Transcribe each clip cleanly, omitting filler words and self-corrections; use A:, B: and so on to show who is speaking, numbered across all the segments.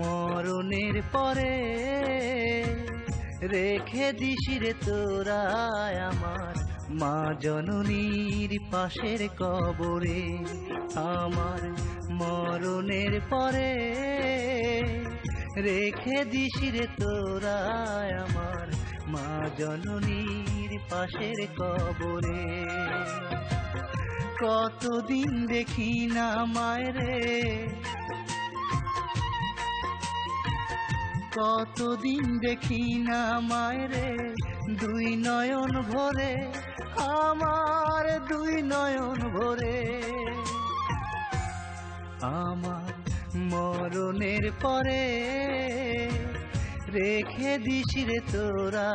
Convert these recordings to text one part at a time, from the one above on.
A: মরণের পরে রেখে দিস রে তোরা আমার মা জননীর পাশের কবরে। আমার মরণের পরে রেখে দিস রে তোরা আমার মা জননীর পাশের কবরে। কতদিন দেখি না মায়েরে, কতদিন দেখি না মায়েরে, দুই নয়ন ভরে, আমার দুই নয়ন ভরে। আমার মরণের পরে রেখে দিস রে তোরা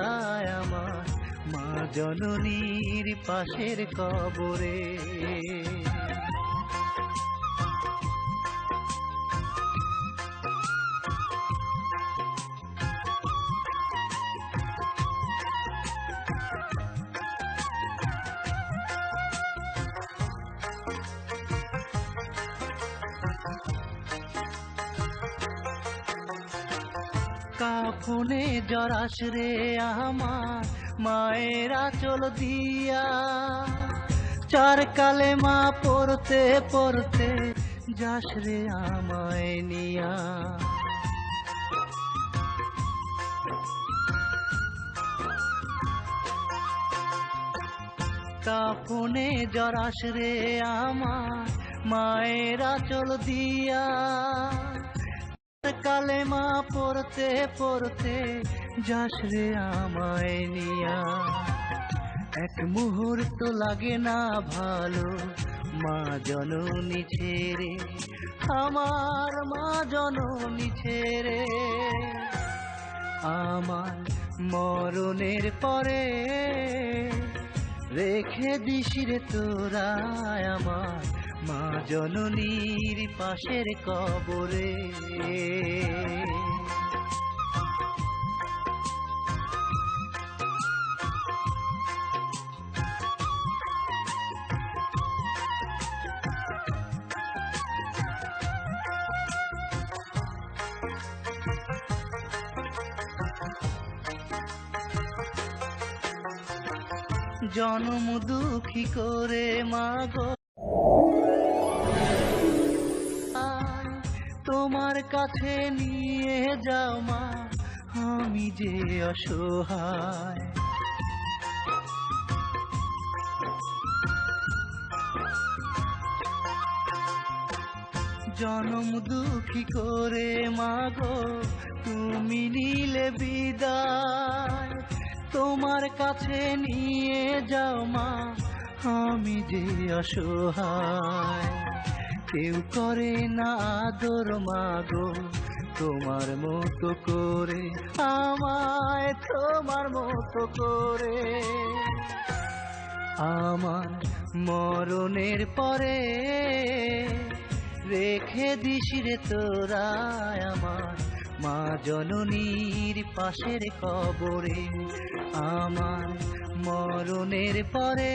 A: আমার মা জননীর পাশের কবরে। কাফনে জড়াস রে আমার মায়ের আঁচল দিয়া, চার কালেমা পড়তে পড়তে যাস রে আমায় নিয়া। কাফনে জড়াস রে আমার মায়ের আঁচল দিয়া, কালেমা পড়তে পড়তে যাস রে আমায় নিয়া। এক মুহূর্ত লাগে না ভালো মা জননী ছেড়ে, আমার মা জননী ছেড়ে। আমার মরণের পরে রেখে দিস রে তোরা আমার মা জননীর পাশের কবরে। জনম দুঃখী করে মাগো তোমার কাছে নিয়ে যাও মা, আমি যে অসহায়। জনম দুঃখী করে মাগো তুমি নিলে বিদায়, তোমার কাছে নিয়ে যাও মা, আমি যে অসহায়। কেউ করে না আদর মাগো তোমার মতো করে, আমায় তোমার মতো করে। আমার মরণের পরে রেখে দিস রে তোরা আমার মা জননীর পাশের কবরে। আমার মরণের পরে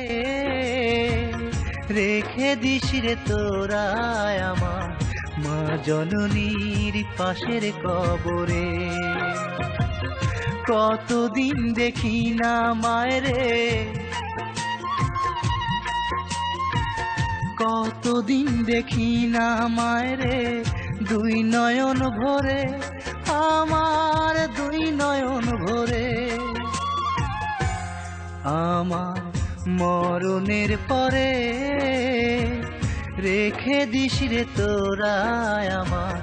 A: রেখে দিস রে তোরা আমার মা জননীর পাশের কবরে। কতদিন দেখি না মায়েরে, কতদিন দেখি না মায়েরে, দুই নয়ন ভরে, আমার দুই নয়ন ভরে। আমার মরণের পরে রেখে দিস রে তোরা আমার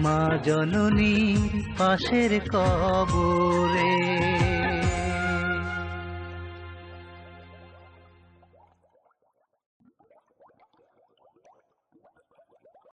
A: মা জননীর পাশের কবরে।